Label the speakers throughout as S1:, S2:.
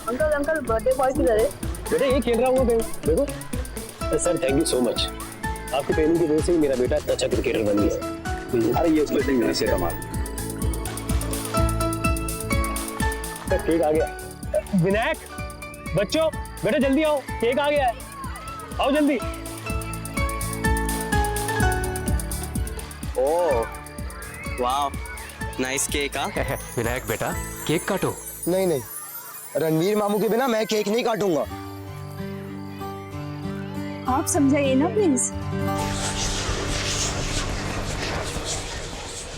S1: Uncle uncle birthday boy किधर है?
S2: बेटा ये खेल रहा हूँ देखो। Sir thank you so much, आपकी ट्रेनिंग की वजह से ही मेरा बेटा इतना अच्छा क्रिकेटर बन गया।
S3: अरे ये उसको से कमाल।
S2: केक आ गया। विनायक, बच्चों बेटा जल्दी आओ, केक आ गया है, आओ जल्दी।
S4: ओह वाह, नाइस केक।
S5: विनायक बेटा केक काटो।
S6: नहीं नहीं, रणवीर मामू के बिना मैं केक नहीं काटूंगा।
S1: आप समझाइए ना प्लीज।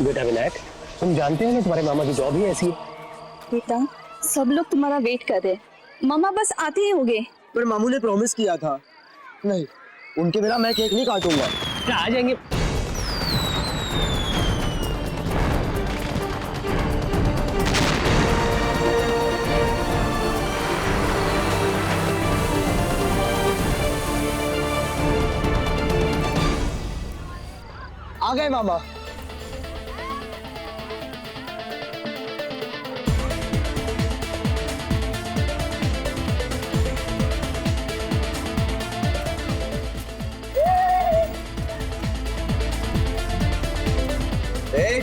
S2: बेटा विनायक, तुम जानते हो ना तुम्हारे मामा की जॉब ही ऐसी है।
S1: बेटा सब लोग तुम्हारा वेट कर रहे हैं, मामा बस आते ही होंगे।
S6: पर मामू ने प्रॉमिस किया था। नहीं, उनके बिना मैं केक नहीं काटूंगा।
S2: आ जाएंगे।
S6: आ गए मामा।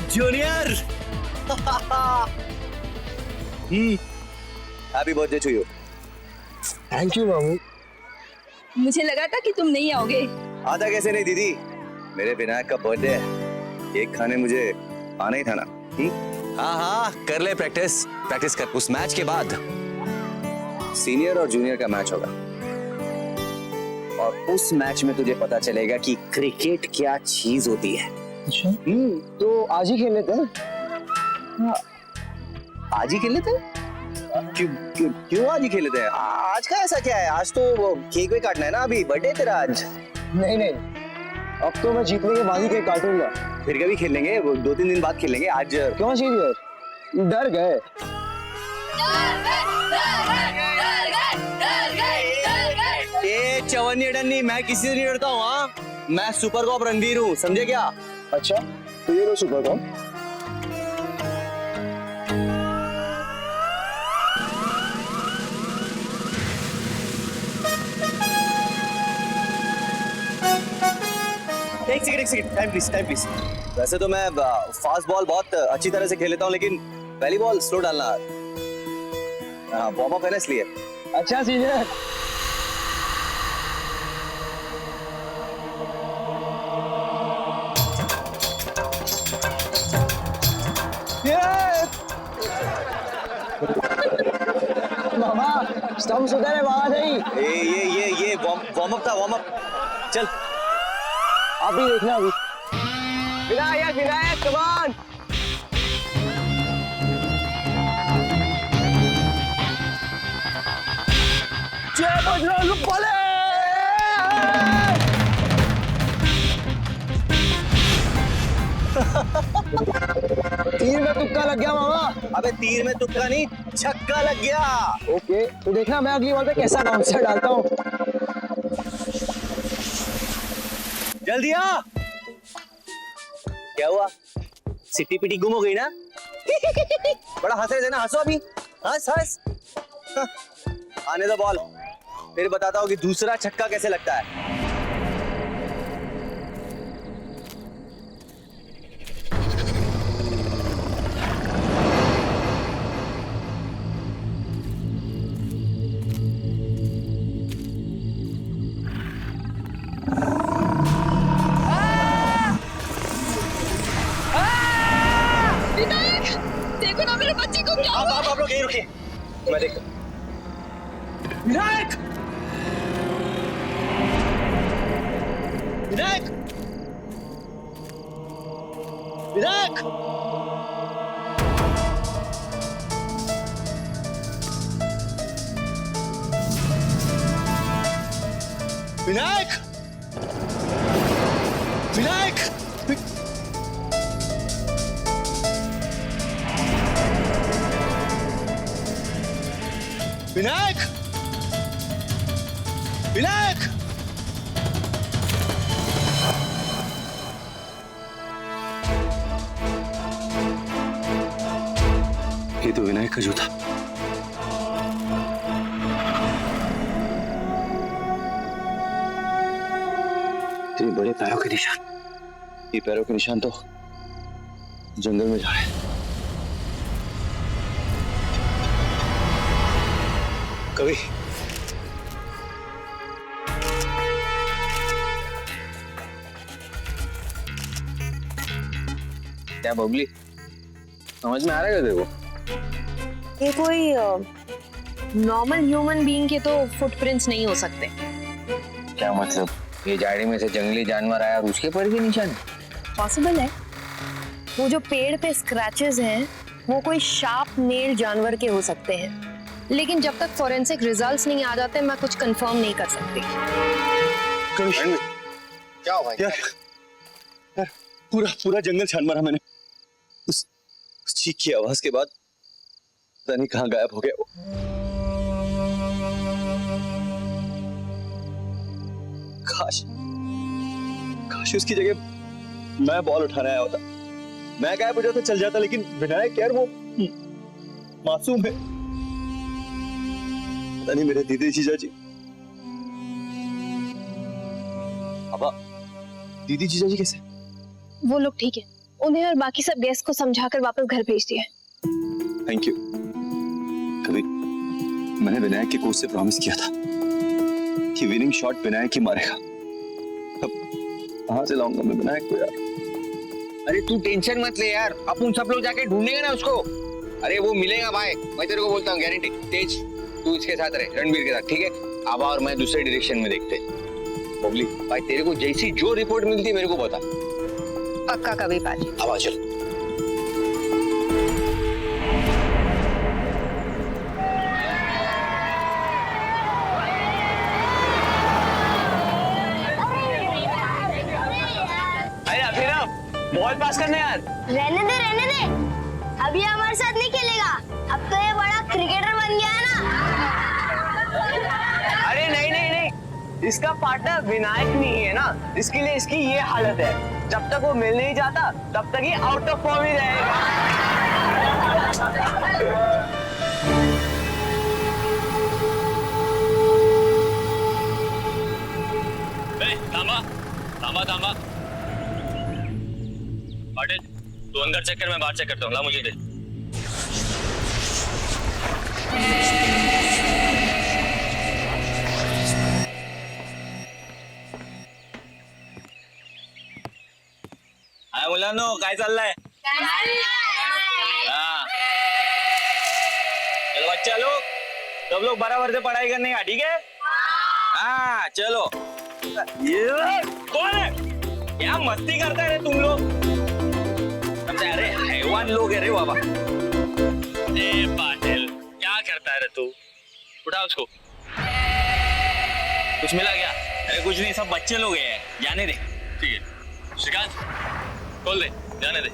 S4: Junior happy birthday to you.
S6: Thank you मामू।
S1: मुझे लगा था कि तुम नहीं आओगे।
S4: आता कैसे नहीं दीदी, मेरे विनायक का बर्थडे है, केक खाने मुझे आना ही था ना।
S5: हाँ हाँ कर ले प्रैक्टिस, प्रैक्टिस कर। उस मैच के बाद
S4: सीनियर और जूनियर का मैच होगा और उस मैच में तुझे पता चलेगा कि क्रिकेट क्या चीज होती है।
S6: अच्छा तो आज ही खेल लेते हैं।
S4: आज ही खेल लेते हैं? क्यों आज ही खेल लेते हैं? आज का ऐसा क्या है? आज तो केक भी काटना है ना, अभी बर्थडे तेरा आज।
S6: नहीं नहीं, अब तो मैं जीतने के बाद ही केक काटूंगा।
S4: फिर कभी खेल लेंगे, 2-3 दिन बाद खेल लेंगे। आज
S6: क्यों सीनियर, डर गए?
S4: ये चवन्नी डन्नी, मैं किसी से नहीं डरता हूँ। हाँ, मैं सुपर कॉप रणवीर हूँ, समझे क्या?
S6: अच्छा तो ये लो सुपर कॉप।
S4: एक सेकंड, टाइम प्लीज। वैसे तो मैं फास्ट बॉल बहुत अच्छी तरह से खेल लेता हूँ, लेकिन पहली बॉल स्लो डालना वार्म अप है ना, इसलिए।
S6: अच्छा सीनियर। मामा स्टंप सुधर है वहां नहीं।
S4: ये वार्म अप था, वार्म अप। चल
S6: आप भी देखना अभी।
S4: Vinayak come on. जय बजरंग बली।
S6: तीर में तुक्का लग गया मामा।
S4: अबे तीर में तुक्का नहीं, छक्का लग गया।
S6: ओके तो देखना मैं अगली बॉल पे कैसा बाउंसर डालता हूँ।
S4: जल्दी आ। क्या हुआ, सिट्टी पिटी गुम हो गई ना? बड़ा हंस रहे थे ना, हंसो अभी, हंस। आने दो बॉल, फिर बताता हूँ कि दूसरा छक्का कैसे लगता है।
S1: देखो ना मेरे बच्चे को क्या हुआ।
S4: आप लोग यहीं रुकिए, मैं देखता हूं। विनायक! विनायक! विनायक! विनायक! विनायक! विनायक! विनायक! ये तो विनायक का जूता।
S2: इतने बड़े पैरों के निशान। ये पैरों के निशान तो जंगल में जा रहे हैं। कभी
S5: क्या बबली, समझ में आ रहा है तेरे को?
S3: ये कोई नॉर्मल ह्यूमन बीइंग के तो फुटप्रिंट्स नहीं हो सकते।
S5: क्या मतलब? ये झाड़ी में से जंगली जानवर आया और उसके पर भी निशान?
S3: पॉसिबल है। वो जो पेड़ पे स्क्रैचेस हैं वो कोई शार्प नेल जानवर के हो सकते हैं, लेकिन जब तक फॉरेंसिक रिजल्ट्स नहीं आ जाते मैं कुछ कंफर्म नहीं कर सकती।
S6: क्या हुआ यार? पूरा पूरा जंगल छान मारा मैंने। उस चीख की आवाज के बाद पता नहीं कहाँ गायब हो गया वो। काश उसकी जगह मैं बॉल उठाने आया होता। मैं गायब हो जाता, चल जाता, लेकिन विनायक यार वो मासूम है। पता नहीं मेरे दीदी जीजा जी, अब दीदी जीजा जी कैसे?
S1: वो लोग ठीक है, उन्हें और बाकी सब गेस्ट को समझाकर वापस घर भेज दिया।
S6: Thank you. कभी मैंने विनायक के कोच से प्रॉमिस किया था कि विनिंग शॉट विनायक ही मारेगा। अब कहां से लाऊंगा मैं विनायक को यार?
S5: अरे तू टेंशन मत ले यार, अपन सब लोग जाके ढूंढेंगे ना उसको। अरे वो मिलेगा भाई, मैं तेरे को बोलता हूँ, गारंटी। तेज, तू इसके साथ रहे, रणबीर के साथ, ठीक है? आबा और मैं दूसरे डायरेक्शन में देखते। बबली भाई, तेरे को जैसी जो रिपोर्ट मिलती है मेरे को बता।
S3: पक्का कभी पाजी।
S5: अब आ चल।
S4: बॉल पास करने यार।
S7: रहने दे। अभी हमारे साथ नहीं खेलेगा, अब तो ये बड़ा क्रिकेटर बन गया है ना।
S4: अरे नहीं, इसका पार्टनर विनायक नहीं है ना, इसके लिए इसकी ये हालत है। जब तक वो मिल नहीं जाता तब तक ये आउट ऑफ फॉर्म ही रहेगा।
S8: थांबा पाटिल, तू अंदर चेक कर, मैं बाहर चेक करता हूँ। ला मुझे दे।
S4: हाय मुलांनो, काय चाललंय? हाँ, चलो बच्चा लोग, सब लोग बराबर से पढ़ाई करने का, ठीक है? हाँ चलो। ये कौन है? क्या मस्ती करता है रे तुम लोग? अरे हैवान लोग है रे बाबा।
S8: ए पाटिल, क्या करता है रे तू? उठा उसको।
S4: कुछ मिला क्या? अरे कुछ नहीं, सब बच्चे लोग हैं, जाने दे।
S8: ठीक है श्रीकांत, खोल दे, जाने दे।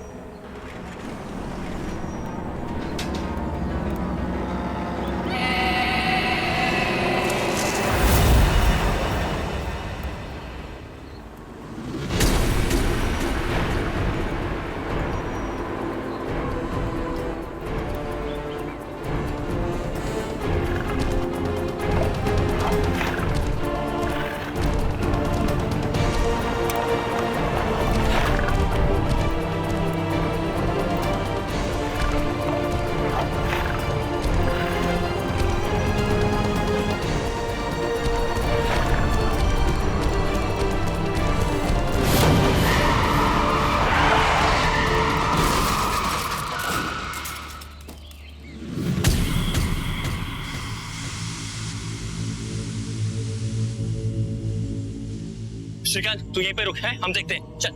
S8: श्रीकांत, तू यहीं पे रुक है, हम देखते हैं। चल।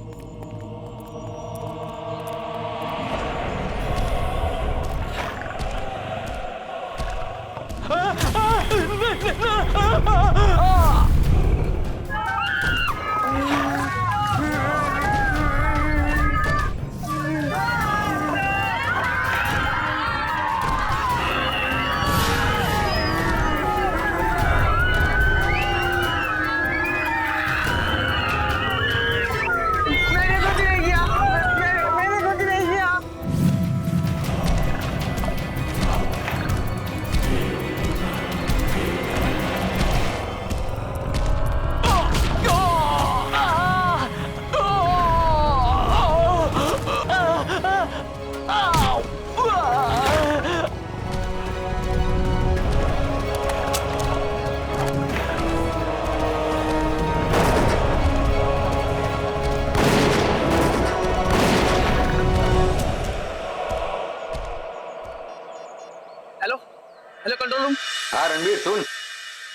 S9: Hello hello control room.
S5: हाँ रणबीर सुन,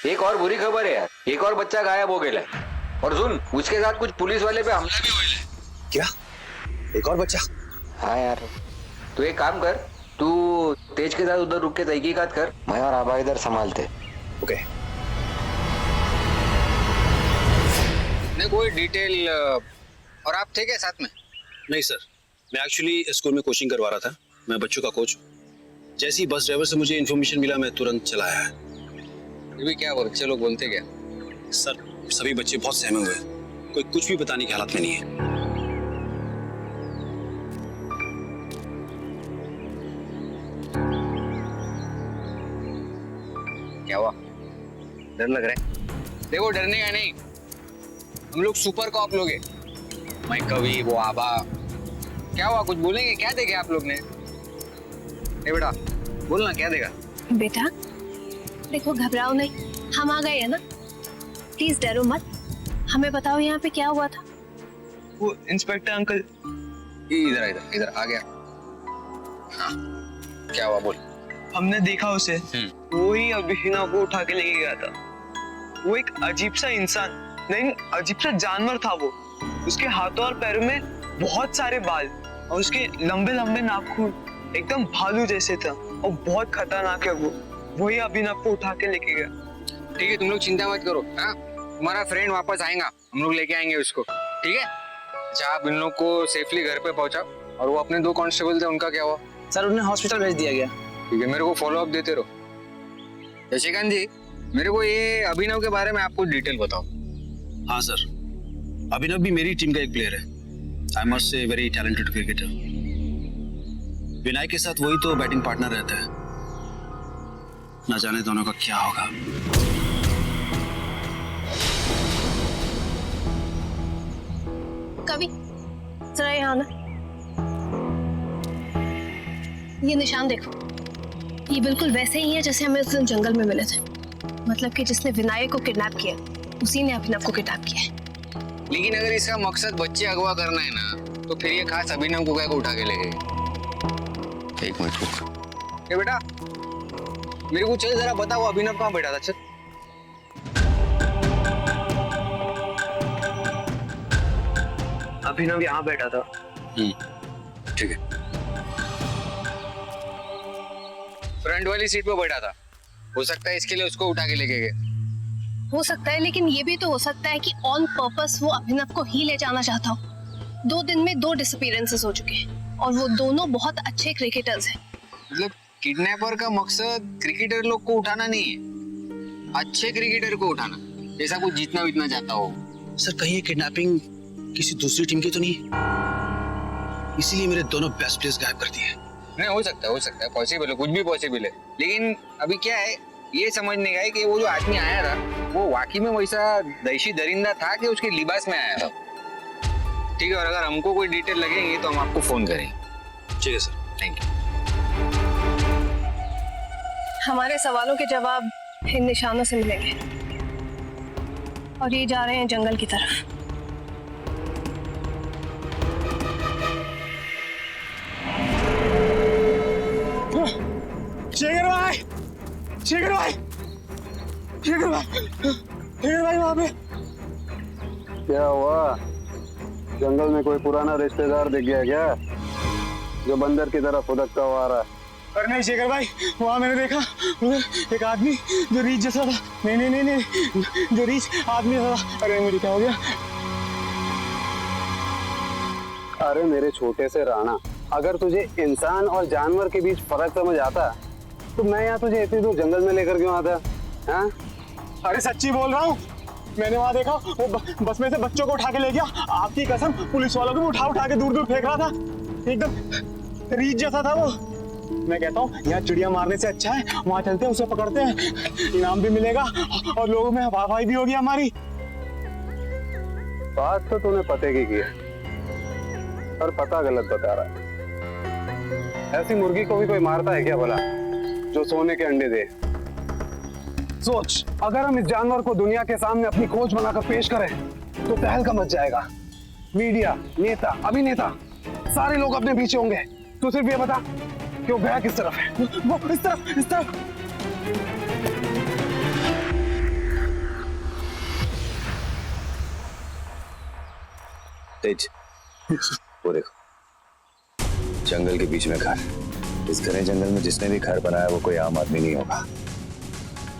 S5: एक और बुरी खबर है यार, एक और बच्चा गायब हो गया है। और सुन, उसके साथ कुछ पुलिस वाले पे हमला भी हुआ है।
S6: क्या? एक और बच्चा?
S5: हाँ यार, तू एक काम कर, तू तेज के साथ उधर रुक के तहकीकात कर, मैं और आबा इधर संभालते।
S6: ओके।
S5: नहीं कोई डिटेल। और आप थे क्या साथ में?
S10: नहीं सर, मैं एक्चुअली स्कूल में कोचिंग करवा रहा था, मैं बच्चों का कोच हूँ। जैसे ही बस ड्राइवर से मुझे इन्फॉर्मेशन मिला मैं तुरंत चला आया।
S5: फिर भी क्या बच्चे लोग बोलते क्या?
S10: सर सभी बच्चे बहुत सहमे हुए हैं, कोई कुछ भी बताने की हालत में नहीं है।
S5: क्या हुआ? डर लग रहा है? देखो डरने का नहीं, हम लोग सुपर कॉप लोग हैं। मैं कवि, वो आबा। क्या हुआ, कुछ बोलेंगे? क्या देखे आप लोग ने? ए बेटा बोलना, क्या देगा?
S3: बेटा देखो, घबराओ नहीं, हम आ गए हैं ना, प्लीज डरो मत। हमें बताओ यहाँ पे क्या हुआ था?
S9: वो इंस्पेक्टर अंकल।
S5: इधर इधर इधर आ गया। हाँ क्या हुआ, बोल।
S9: हमने देखा उसे, वो ही अभिनव को उठा के लेके गया था। वो एक अजीब सा इंसान नहीं, अजीब सा जानवर था वो। उसके हाथों और पैरों में बहुत सारे बाल और उसके लंबे लंबे नाखून, एकदम भालू जैसे था और बहुत खतरनाक है वो। वही अभिनव को उठा के लेके गया।
S5: ठीक है, तुम लोग चिंता मत करो। हाँ, तुम्हारा फ्रेंड वापस आएगा, हम लोग लेके आएंगे उसको। ठीक है, अच्छा आप इन लोग को सेफली घर पे पहुंचाओ। और वो अपने 2 कांस्टेबल थे, उनका क्या हुआ?
S9: सर उन्हें हॉस्पिटल भेज दिया गया।
S5: ठीक है, मेरे को फॉलो अप देते रहो। शशिकांत जी, मेरे को ये अभिनव के बारे में आपको डिटेल बताओ।
S10: हाँ सर, अभिनव भी मेरी टीम का एक प्लेयर है। I must say very talented cricketer. Vinayak के साथ वही तो बैटिंग पार्टनर रहता है, न जाने दोनों का क्या होगा।
S3: कवि जरा यहाँ ना, ये निशान देखो, ये बिल्कुल वैसे ही है जैसे हमें उस दिन जंगल में मिले थे। मतलब कि जिसने विनायक को किडनैप किया उसी ने अभिनव को किडनैप किया है।
S5: लेकिन अगर इसका मकसद बच्चे अगवा करना है ना, तो फिर ये खास अभिनव को क्या को उठा के ले गए? एक मिनट रुक। ये बेटा मेरे को चल जरा बता, वो अभिनव कहाँ बैठा था? चल।
S9: अभिनव यहाँ बैठा था।
S10: ठीक है।
S5: फ्रंट वाली सीट पे बैठा था, हो सकता है इसके लिए उसको उठा के लेके गए।
S3: हो सकता है, लेकिन ये भी तो हो सकता है कि ऑन पर्पस वो अभिनव को ही ले जाना चाहता हो। 2 दिन में 2 डिसअपीयरेंसेस हो चुके हैं और वो दोनों बहुत अच्छे क्रिकेटर्स हैं।
S5: मतलब किडनैपर का मकसद क्रिकेटर लोग को उठाना नहीं है, अच्छे क्रिकेटर को उठाना, जैसा कुछ जीतना वितना चाहता हो।
S10: सर कहीं ये किडनैपिंग किसी दूसरी टीम की तो नहीं, इसीलिए मेरे दोनों बेस्ट प्लेयर्स गायब कर दिए।
S5: नहीं, हो सकता है, पॉसिबल है, कुछ भी पॉसिबल है। लेकिन अभी क्या है, ये समझने का है कि वो जो आदमी आया था वो वाकई में वैसा दहशी दरिंदा था कि उसके लिबास में आया था। ठीक है, और अगर हमको कोई डिटेल लगेंगे तो हम आपको फोन करेंगे।
S10: ठीक है सर,
S5: थैंक यू।
S3: हमारे सवालों के जवाब इन निशानों से मिलेंगे और ये जा रहे हैं जंगल की तरफ।
S9: शेखर भाई, शेखर भाई, शेखर भाई, शेखर भाई वहाँ पे।
S11: क्या हुआ? जंगल में कोई पुराना रिश्तेदार दिख गया क्या, जो बंदर की तरह फुदकता हुआ आ रहा है?
S9: अरे नहीं शेखर भाई, वहाँ मैंने देखा उधर एक आदमी जो रीछ जैसा था। नहीं, जो रीछ आदमी था। अरे मेरी क्या हो गया?
S11: अरे मेरे छोटे से राणा, अगर तुझे इंसान और जानवर के बीच फर्क समझ आता तो मैं यहाँ तुझे इतनी दूर जंगल में लेकर क्यों आता? हाँ?
S9: अरे सच्ची बोल रहा हूँ, मैंने वहाँ देखा वो बस में से बच्चों को उठा के ले गया। आपकी कसम, पुलिस वालों को भी उठा के दूर फेंक रहा था। एकदम रीछ जैसा था वो। मैं कहता हूँ यहाँ चिड़िया मारने से अच्छा है वहाँ चलते हैं, उसे पकड़ते हैं, इनाम भी मिलेगा और लोगों में हवाई भी होगी हमारी।
S11: बात तो तूने पते की है, पर पता गलत बता रहा है। ऐसी मुर्गी को भी कोई मारता है क्या भला, जो सोने के अंडे दे? सोच, अगर हम इस जानवर को दुनिया के सामने अपनी खोज बनाकर पेश करें तो तहलका मच जाएगा। मीडिया, नेता, अभिनेता, सारे लोग अपने पीछे होंगे। तू सिर्फ ये बता, क्यों गया किस तरफ है? वो इस तरफ, इस तरफ।
S6: तेज, वो देखो, जंगल के बीच में घर। इस घने जंगल में जिसने भी घर बनाया वो कोई आम आदमी नहीं होगा,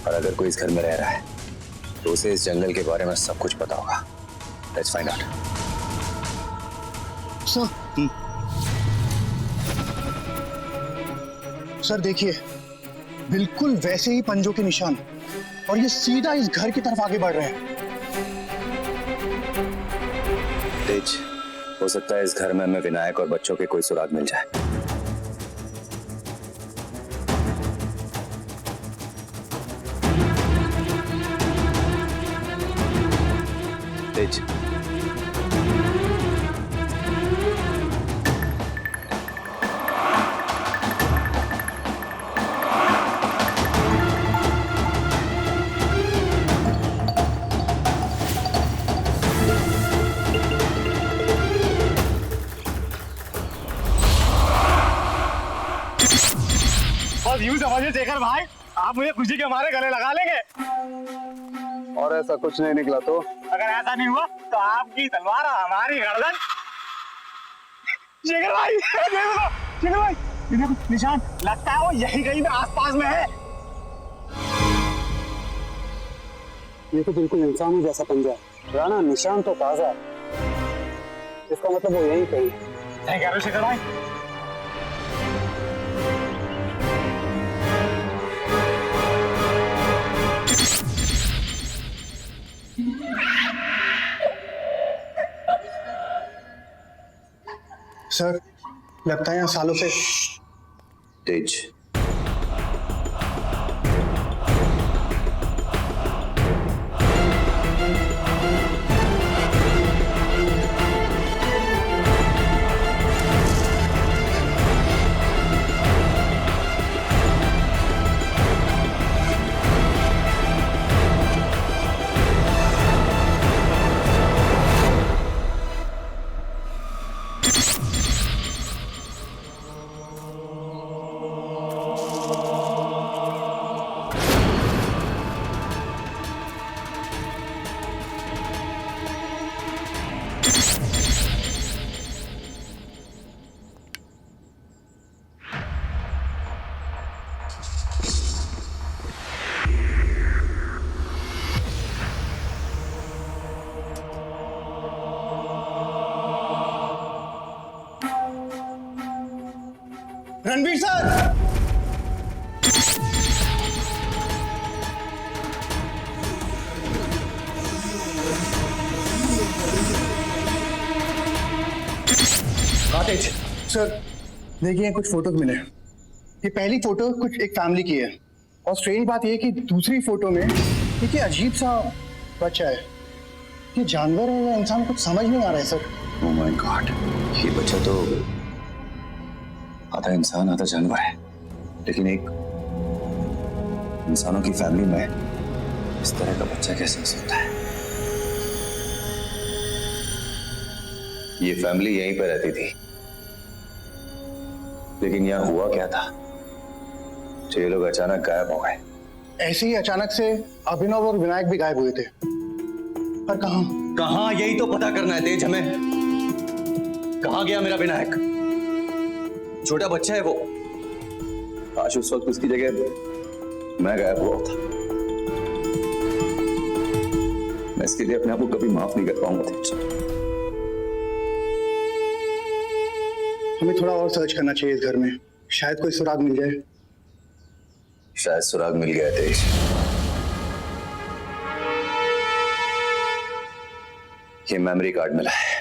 S6: और अगर कोई इस घर में रह रहा है तो उसे इस जंगल के बारे में सब कुछ पता होगा। Let's find out.
S12: सर देखिए, बिल्कुल वैसे ही पंजों के निशान, और ये सीधा इस घर की तरफ आगे बढ़ रहे हैं।
S6: तेज, हो सकता है इस घर में हमें विनायक और बच्चों के कोई सुराग मिल जाए। तेज,
S11: बस यूं समझिए शेखर भाई, आप मुझे खुशी के मारे गले लगा लेंगे। और ऐसा कुछ नहीं निकला तो? अगर ऐसा नहीं हुआ तो आपकी तलवार हमारी गर्दन। शेखर भाई, शेखर भाई, ये देखो निशान, लगता है वो यही कहीं आसपास में है। ये तो बिल्कुल इंसान ही जैसा पंजा है राणा, निशान तो ताजा है, इसका मतलब वो यही कहीं। सही कह रहे हो शेखर भाई।
S12: सर लगता है यहाँ सालों से।
S6: तेज,
S12: रणवीर सर, तेज सर देखिए कुछ फोटोज मिले। ये पहली फोटो कुछ एक फैमिली की है, और स्ट्रेंज बात ये है कि दूसरी फोटो में एक अजीब सा बच्चा है। ये जानवर है या इंसान, कुछ समझ नहीं आ रहा है सर।
S6: ओह माय गॉड, ये बच्चा तो आधा इंसान आधा जानवर है, लेकिन एक इंसानों की फैमिली में इस तरह का बच्चा कैसे हो सकता है? ये फैमिली यहीं पर रहती थी, लेकिन यहाँ हुआ क्या था जो ये लोग अचानक गायब हो गए?
S12: ऐसे ही अचानक से अभिनव और विनायक भी गायब हुए थे, पर कहाँ?
S6: कहाँ, यही तो पता करना है तेज हमें। कहाँ गया मेरा विनायक? छोटा बच्चा है वो, आज उस वक्त उसकी जगह मैं गायब हुआ था। मैं इसके लिए अपने आप को कभी माफ नहीं कर पाऊंगा तेज।
S12: हमें थोड़ा और सर्च करना चाहिए इस घर में, शायद कोई सुराग मिल जाए।
S6: शायद सुराग मिल गया तेज। ये मेमोरी कार्ड मिला है,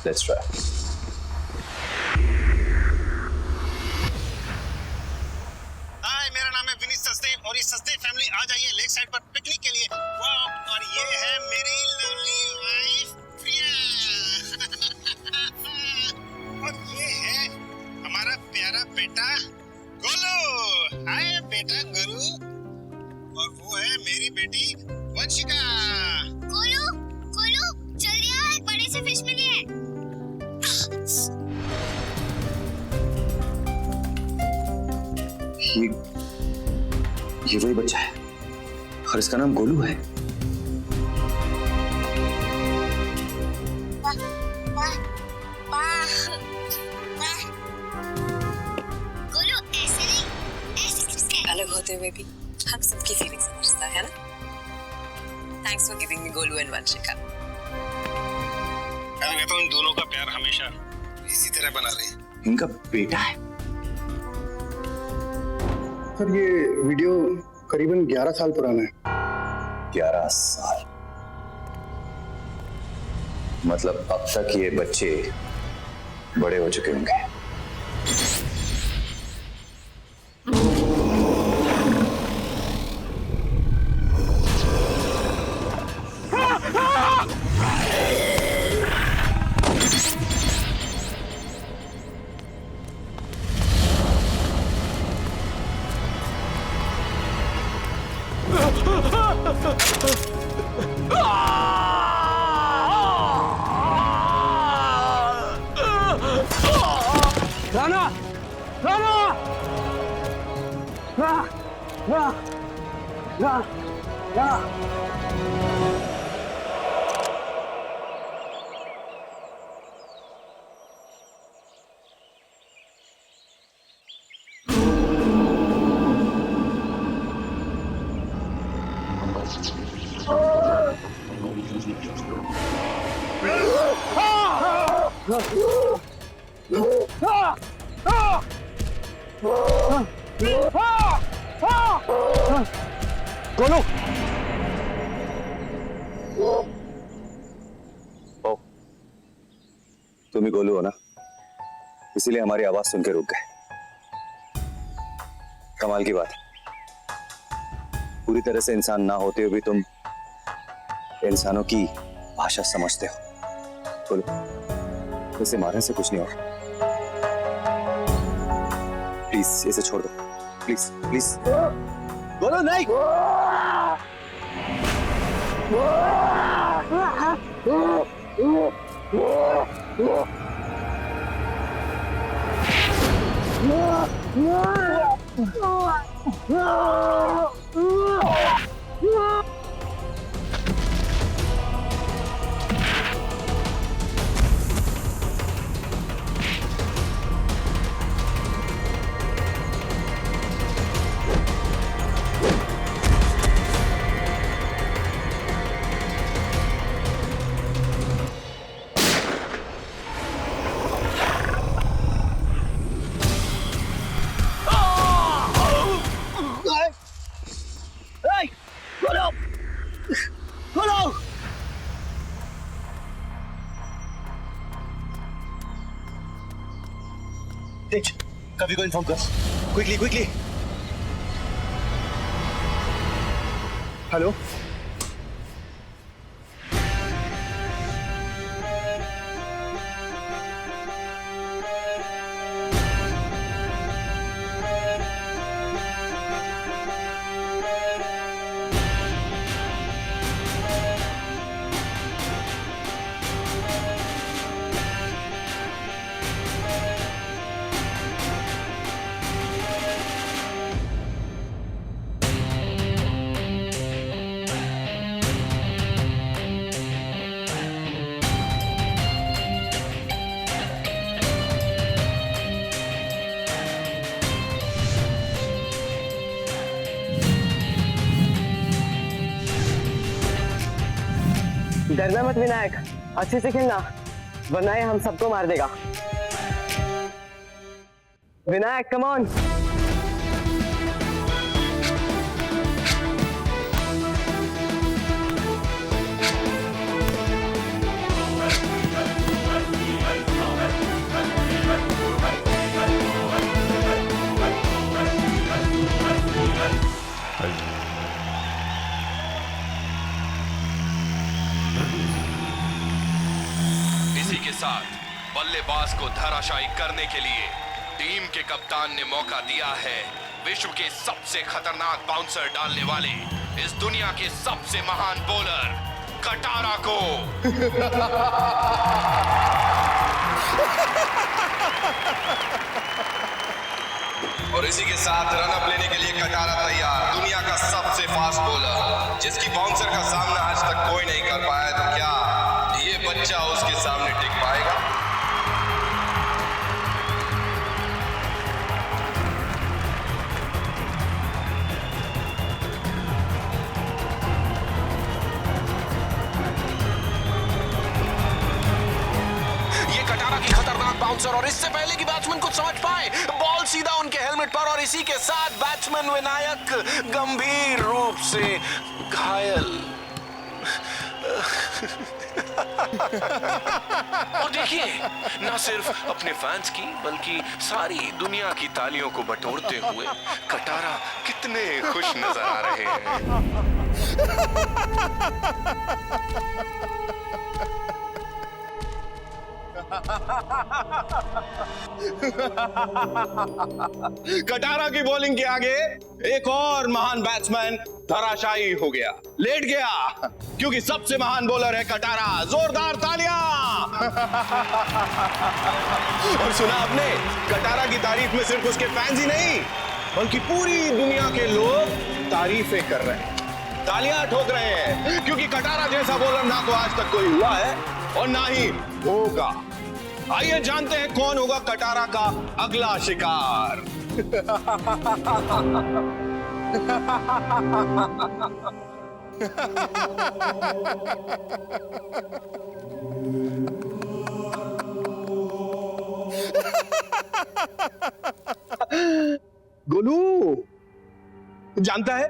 S6: लेट्स ट्राई।
S8: मेरा नाम है विनीत सचदेव और इस सचदेव फैमिली आ जाइए लेक साइड पर पिकनिक के लिए। वाह, और ये है मेरी लवली वाइफ प्रिया और ये है हमारा प्यारा बेटा गोलू। हाय बेटा गोलू, और वो है मेरी बेटी वंशिका।
S7: गोलू, गोलू, जल्दी आ, एक बड़ी सी फिश मिली है।
S6: ये वही बच्चा है और इसका नाम गोलू है।
S7: गोलू ऐसे नहीं, ऐसे
S13: अलग होते हुए भी हम सबकी फीलिंग समझता है ना। Thanks for giving me Golu and Vanshika.
S8: मैं कहता हूँ इन दोनों का प्यार हमेशा इसी तरह बना रहे।
S6: इनका बेटा है।
S12: सर ये वीडियो करीबन 11 साल पुराना है।
S6: 11 साल मतलब अब तक ये बच्चे बड़े हो चुके होंगे।
S9: राना, राना, रा, रा, रा, रा। गोलू,
S6: ओ, तुम ही गोलू हो ना, इसीलिए हमारी आवाज सुन के रुक गए। कमाल की बात है, पूरी तरह से इंसान ना होते हुए भी तुम इंसानों की भाषा समझते हो। बोलो, इसे मारने से कुछ नहीं होगा। प्लीज इसे छोड़ दो, प्लीज प्लीज। बोलो नहीं। तेज, कभी को इन्फॉर्म कर, क्विकली क्विकली।
S12: हेलो,
S9: डरना मत विनायक, अच्छे से खेलना, वरना ये हम सबको मार देगा। Vinayak come on.
S14: इसी के साथ बल्लेबाज को धराशायी करने के लिए टीम के कप्तान ने मौका दिया है विश्व के सबसे खतरनाक बाउंसर डालने वाले इस दुनिया के सबसे महान बॉलर कटारा को। और इसी के साथ रन अप लेने के लिए कटारा तैयार, दुनिया का सबसे फास्ट बॉलर जिसकी बाउंसर का सामना आज तक कोई नहीं कर पाया, तो क्या ये बच्चा उसके सामने टिक पाएगा? कटारा की खतरनाक बाउंसर और इससे पहले कि बैट्समैन कुछ समझ पाए, बॉल सीधा उनके हेलमेट पर और इसी के साथ बैट्समैन विनायक गंभीर रूप से घायल। और देखिए, न सिर्फ अपने फैंस की बल्कि सारी दुनिया की तालियों को बटोरते हुए कटारा कितने खुश नजर आ रहे हैं।
S8: कटारा की बॉलिंग के आगे एक और महान बैट्समैन धराशायी हो गया, लेट गया, क्योंकि सबसे महान बॉलर है कटारा। जोरदार तालियां। और सुना आपने, कटारा की तारीफ में सिर्फ उसके फैंस ही नहीं बल्कि पूरी दुनिया के लोग तारीफें कर रहे हैं, तालियां ठोक रहे हैं, क्योंकि कटारा जैसा बॉलर ना तो आज तक कोई हुआ है और ना ही होगा। आइए जानते हैं कौन होगा कटारा का अगला शिकार। गोलू जानता है,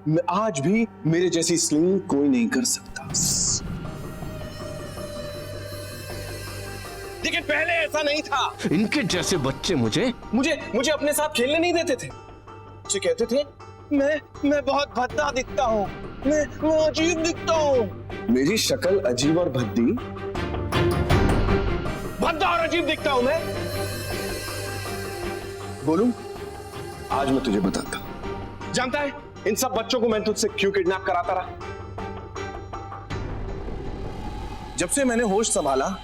S8: मैं आज भी मेरे जैसी स्विंग कोई नहीं कर सकता, लेकिन पहले ऐसा नहीं था।
S14: इनके जैसे बच्चे मुझे
S8: अपने साथ खेलने नहीं देते थे। मुझे कहते थे मैं बहुत भद्दा दिखता हूँ, मैं अजीब दिखता हूँ। मेरी शक्ल अजीब और भद्दा और अजीब दिखता हूँ मैं। बोलूं, आज मैं तुझे बताता हूं। जानता है इन सब बच्चों को मैं तुझसे क्यों किडनैप कराता रहा? जब से मैंने होश संभाला,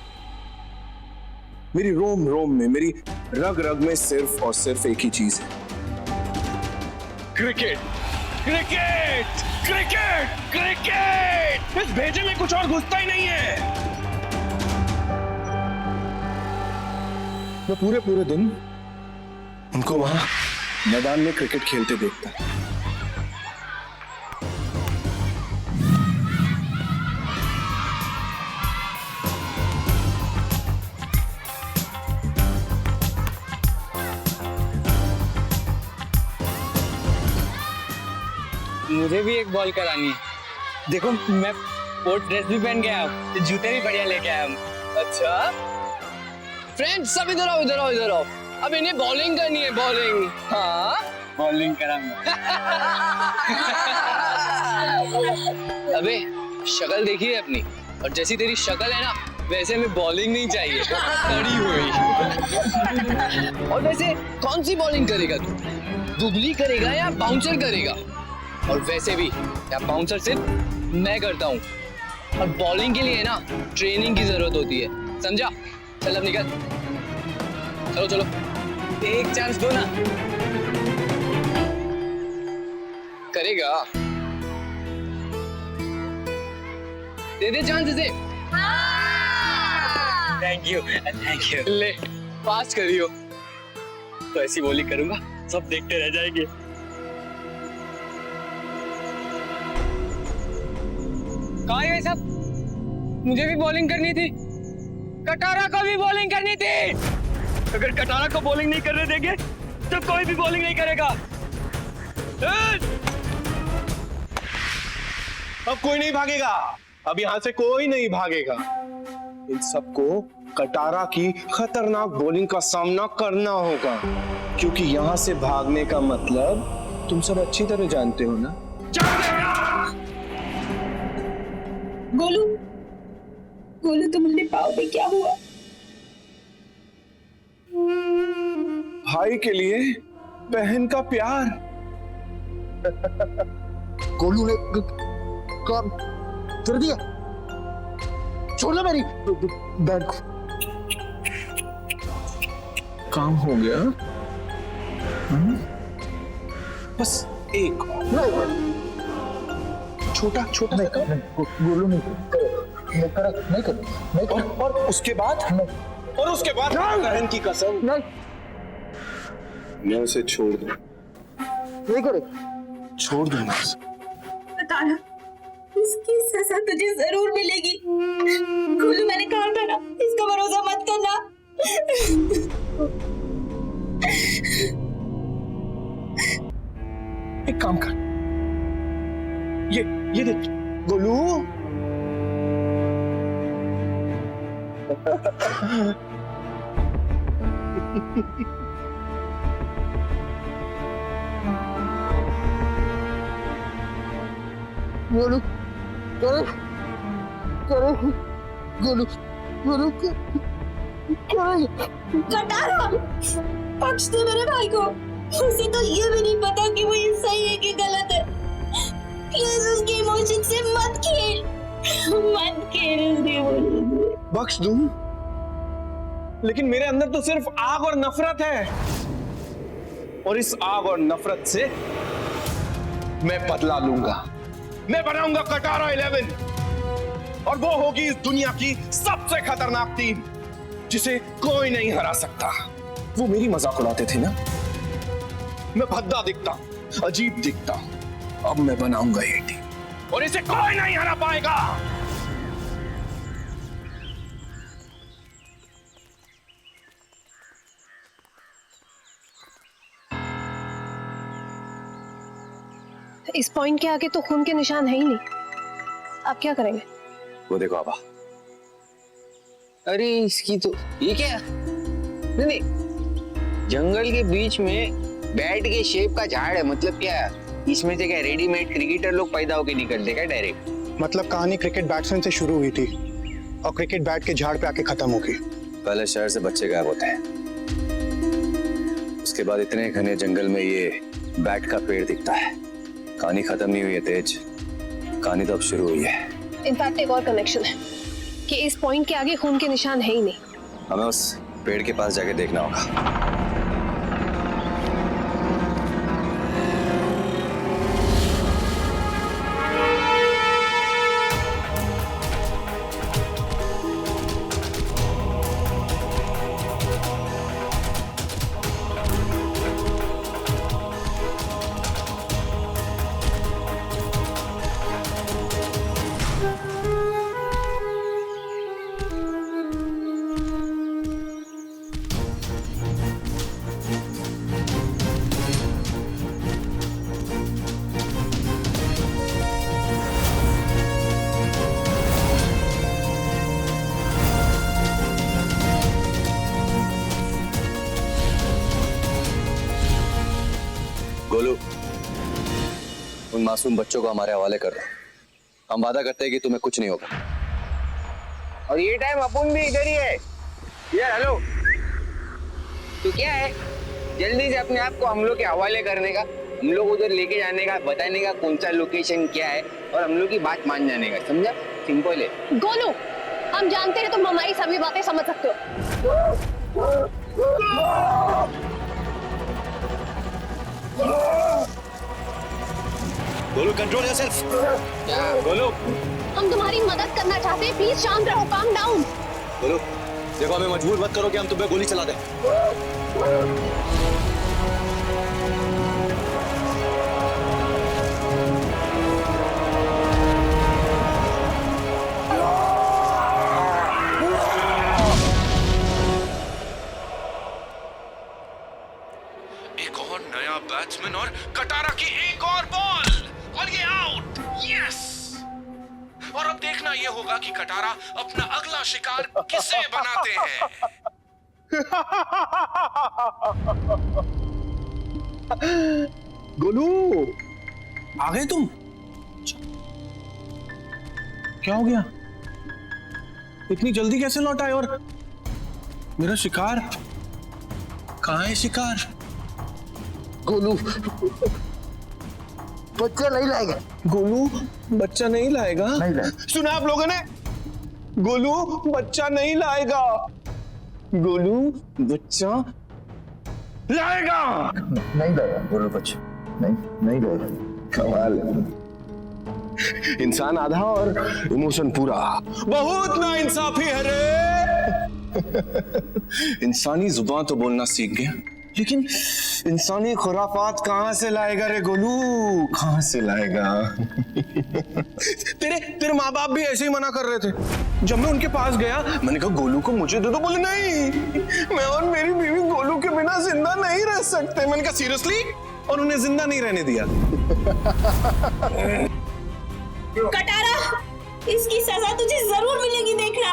S8: मेरी रोम रोम में, मेरी रग रग में सिर्फ और सिर्फ एक ही चीज है, क्रिकेट क्रिकेट क्रिकेट क्रिकेट। इस भेजे में कुछ और घुसता ही नहीं है। मैं पूरे पूरे दिन उनको वहां मैदान में क्रिकेट खेलते देखता।
S9: मुझे भी एक बॉल करानी है। देखो, मैं स्पोर्ट ड्रेस भी पहन के आया हूँ, जूते भी बढ़िया लेके आया हूँ। अच्छा फ्रेंड्स, सब इधर आओ, इधर आओ, इधर आओ। अब इन्हें बॉलिंग करनी है, बॉलिंग। हाँ, बॉलिंग कराऊंगा। अबे शक्ल देखी है अपनी, और जैसी तेरी शक्ल है ना, वैसे में बॉलिंग नहीं चाहिए, खड़ी हुई। और वैसे कौन सी बॉलिंग करेगा तू? दुबली करेगा या बाउंसर करेगा? और वैसे भी या बाउंसर सिर्फ मैं करता हूँ, और बॉलिंग के लिए ना ट्रेनिंग की जरूरत होती है, समझा? चल अब निकल, चलो चलो, एक चांस दो ना। करेगा? दे दे चांस इसे। Thank you thank you. ले, पास करियो तो ऐसी बॉलिंग करूंगा, सब देखते रह जाएंगे। कहाँ है सब? मुझे भी बॉलिंग करनी थी, कटारा को भी बॉलिंग करनी थी। अगर कटारा को बॉलिंग नहीं करने देंगे तो कोई भी बॉलिंग नहीं करेगा।
S8: अब कोई नहीं भागेगा, अब यहां से कोई नहीं भागेगा। इन सबको कटारा की खतरनाक बॉलिंग का सामना करना होगा, क्योंकि यहां से भागने का मतलब तुम सब अच्छी तरह जानते हो ना।
S1: गोलू, गोलू तुम्हारे पाँव पे क्या हुआ?
S8: भाई के लिए बहन का प्यार।
S12: गोलू ने काम कर दिया। छोड़ दो मेरी बैग को।
S8: काम हो गया। बस एक छोटा छोटा
S12: गोलू नहीं करो।
S8: और उसके बाद बहन की कसम मैं उसे छोड़ दूं।
S12: नहीं करे।
S8: छोड़ दूंगा।
S1: तारा, इसकी सजा तुझे जरूर मिलेगी। गोलू, मैंने कहा था ना, इसका भरोसा मत करना।
S8: एक काम कर, ये देख गोलू।
S12: गोलू करो करो गोलू गोलू
S1: कटारा, बख्श दे मेरे भाई को। उसे तो ये भी नहीं पता कि वो ये सही है कि गलत है। प्लीज उसके इमोशन से मत खेल उसके इमोशन।
S8: बख्श दूं, लेकिन मेरे अंदर तो सिर्फ आग और नफरत है, और इस आग और नफरत से मैं बदला लूंगा। मैं बनाऊंगा कटारा 11, और वो होगी इस दुनिया की सबसे खतरनाक टीम, जिसे कोई नहीं हरा सकता। वो मेरी मजाक उड़ाते थे ना, मैं भद्दा दिखता, अजीब दिखता। अब मैं बनाऊंगा ये टीम, और इसे कोई नहीं हरा पाएगा।
S3: इस पॉइंट के आगे तो खून के निशान है ही नहीं। आप क्या करेंगे?
S6: वो देखो आबा।
S5: अरे इसकी तो ये क्या? नहीं, जंगल के बीच में बैट के शेप का झाड़ है, मतलब क्या? इसमें से क्या रेडीमेड क्रिकेटर लोग पैदा होके निकलते क्या डायरेक्ट?
S12: मतलब कहानी क्रिकेट बैट्समैन से शुरू हुई थी और क्रिकेट बैट के झाड़ पे आके खत्म होगी।
S6: पहले शहर से बच्चे गायब होते हैं, उसके बाद इतने घने जंगल में ये बैट का पेड़ दिखता है। कहानी खत्म नहीं हुई है तेज, कहानी तो अब शुरू हुई है।
S3: इनफैक्ट एक और कनेक्शन है कि इस पॉइंट के आगे खून के निशान है ही नहीं।
S6: हमें उस पेड़ के पास जाके देखना होगा। गोलू, उन मासूम बच्चों को हमारे हवाले कर दो। हम वादा करते हैं कि तुम्हें कुछ नहीं होगा।
S5: और ये टाइम अपन भी इधर ही है यार। हेलो, तो क्या है, जल्दी से अपने आप को हम लोग के हवाले करने का, हम लोग उधर लेके जाने का, बताने का कौन सा लोकेशन क्या है, और हम लोग की बात मान जाने का। समझा? सिंपल है।
S3: गोलू, हम जानते हैं तुम हमारी सभी बातें समझ सकते हो।
S6: Golu, control yourself.
S8: गोलू,
S3: हम तुम्हारी मदद करना चाहते हैं, प्लीज शांत रहो, काम डाउन।
S6: गोलू, देखो हमें मजबूर मत करो कि हम तुम्हें गोली चला दें।
S14: एक और नया बैट्समैन और कटारा की एक और बॉल, और ये आउट। यस, और अब देखना ये होगा कि कटारा अपना अगला शिकार किसे बनाते हैं।
S8: गोलू, आ गए तुम? क्या हो गया? इतनी जल्दी कैसे लौट आए? और मेरा शिकार कहाँ है? शिकार
S12: गोलू बच्चा नहीं लाएगा।
S8: गोलू बच्चा नहीं लाएगा?
S12: नहीं लाएगा।
S8: सुना आप लोगों ने? गोलू बच्चा नहीं लाएगा। गोलू बच्चा लाएगा।
S6: नहीं लाएगा गोलू बच्चे, नहीं लाएगा। कमाल है।
S8: इंसान आधा और इमोशन पूरा। बहुत ना इंसाफी है रे। इंसानी जुबान तो बोलना सीख गया, लेकिन इंसानी खुराफात कहां से लाएगा रे गोलू, कहां से लाएगा? तेरे माँ बाप भी ऐसे ही मना कर रहे थे। जब मैं उनके पास गया मैंने कहा गोलू को मुझे दे दो, बोले नहीं, मैं और मेरी बीवी गोलू के बिना जिंदा नहीं रह सकते। मैंने कहा सीरियसली, और उन्हें जिंदा नहीं रहने दिया।
S1: कटारा, इसकी सजा तुझे जरूर मिलेगी, देखना।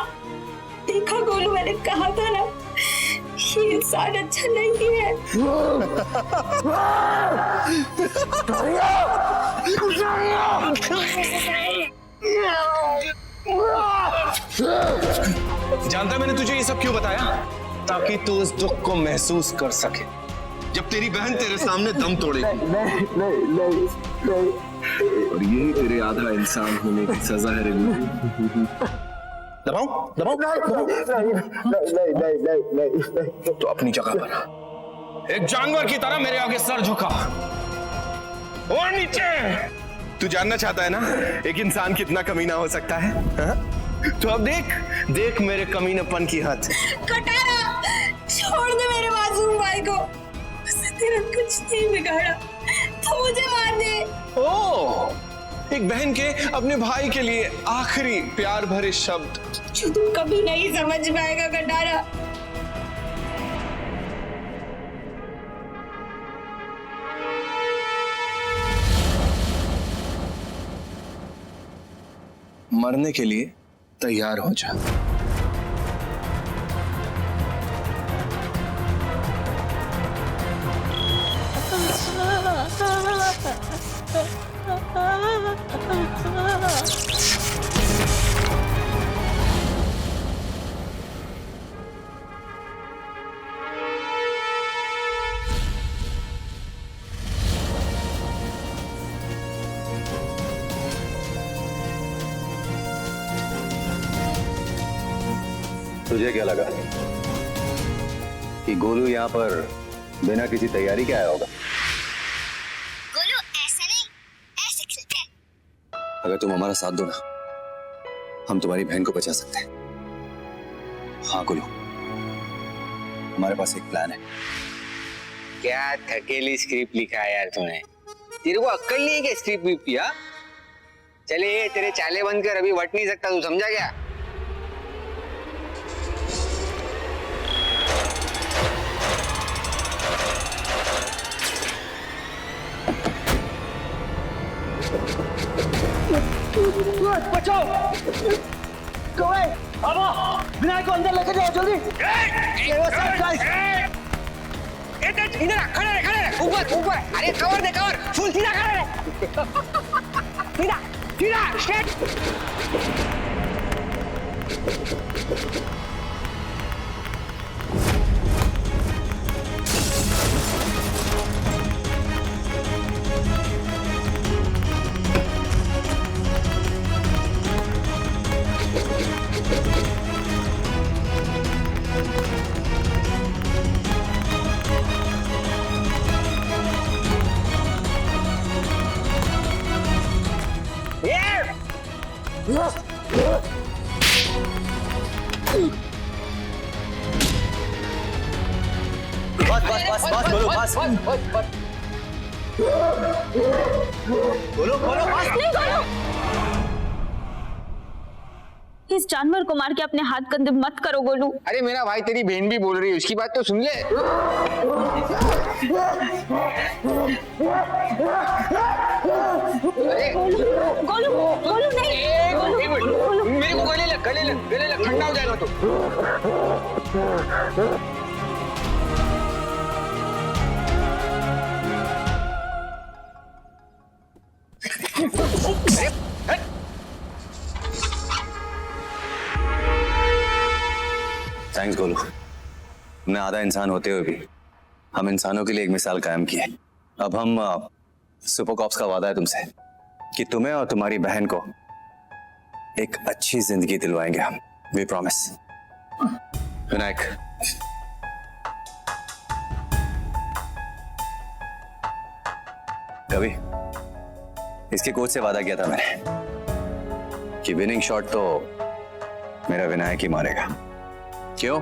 S1: देखा गोलू, मैंने कहा था ना, ये इंसान अच्छा नहीं है।
S8: जानता मैंने तुझे ये सब क्यों बताया? ताकि तू उस दुख को महसूस कर सके जब तेरी बहन तेरे सामने दम तोड़ेगी।
S6: नहीं। और यही तेरे आधा इंसान होने की सजा है रे।
S8: दबाओ। नहीं। तो अपनी जगह पर एक जानवर की तरह मेरे आगे सर झुका और नीचे। तू जानना चाहता है ना एक इंसान कितना कमीना हो सकता है, हा? तो अब देख मेरे कमीनापन की हद।
S1: कटारा, छोड़ दे मेरे मासूम भाई को, उसने तेरा कुछ नहीं बिगाड़ा, तो मुझे मार दे।
S8: ओ, एक बहन के अपने भाई के लिए आखिरी प्यार भरे शब्द
S1: जो तू कभी नहीं समझ पाएगा कटारा।
S8: मरने के लिए तैयार हो जा।
S6: तुझे क्या लगा कि गोलू यहाँ पर बिना किसी तैयारी के आया होगा?
S7: गोलू ऐसे नहीं, ऐसे खेलते हैं।
S6: अगर तुम हमारा साथ दो ना, हम तुम्हारी बहन को बचा सकते हैं। हाँ गोलू, हमारे पास एक प्लान है।
S5: क्या थकेली स्क्रिप्ट लिखा है यार तूने? तेरे को अक्कल नहीं है क्या स्क्रिप्ट भी पिया? चले तेरे चाले बंद कर, अभी वट नहीं सकता तू, समझा क्या?
S9: बचाओ! कौवे, आओ! विनायक को अंदर लेके जाओ जल्दी!
S5: इधर खड़े रहे, ऊपर! अरे कवर दे, कवर! फुल सीधा खड़े रहे! सीधा, स्ट्रेट!
S2: बस बोलो, बस बोलो बस।
S1: नहीं बोलो। इस जानवर को मार के अपने हाथ कंधे मत करो गोलू।
S5: अरे मेरा भाई, तेरी बहन भी बोल रही है, उसकी बात तो सुन ले।
S1: गोलू नहीं।
S5: मेरे को गले लग, ठंडा हो जाएगा तो।
S6: थैंक्स गोलू, तुमने आधा इंसान होते हुए भी हम इंसानों के लिए एक मिसाल कायम की है। अब हम सुपर कॉप्स का वादा है तुमसे कि तुम्हें और तुम्हारी बहन को एक अच्छी जिंदगी दिलवाएंगे हम। We promise. विनायक, कभी इसके कोच से वादा किया था मैंने कि विनिंग शॉट तो मेरा विनायक ही मारेगा। क्यों?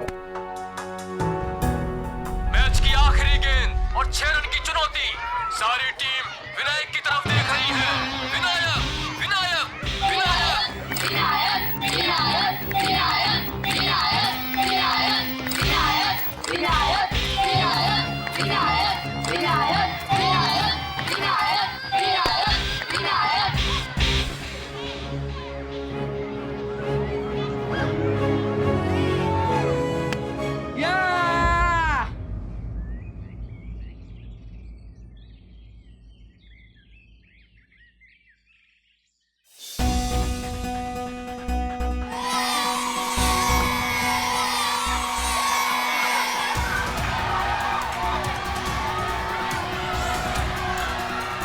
S14: मैच की आखिरी गेंद और 6 रन की चुनौती। सारी टीम विनायक की तरफ देख रही है। Vinayak, Vinayak, Vinayak, Vinayak, Vinayak, Vinayak, Vinayak, Vinayak, Vinayak, Vinayak, Vinayak, Vinayak, Vinayak, Vinayak, Vinayak, Vinayak.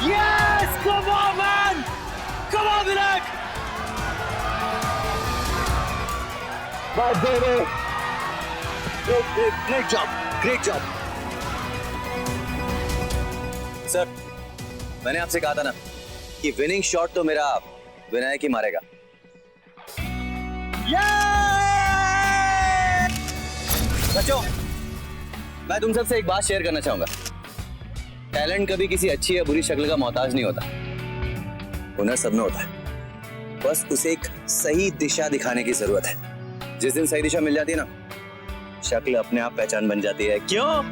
S4: Yes! Come on, man! Come on, Vinayak!
S6: Bye, baby. Great job. Great job. Sir, मैंने आपसे कहा था ना कि विनिंग शॉट तो मेरा विनायक ही मारेगा। बच्चों, मैं तुम सबसे एक बात शेयर करना चाहूंगा। टैलेंट कभी किसी अच्छी या बुरी शक्ल का मोहताज नहीं होता। हुनर सब में होता है, बस उसे एक सही दिशा दिखाने की जरूरत है। जिस दिन सही दिशा मिल जाती है ना, शक्ल अपने आप पहचान बन जाती है। क्यों?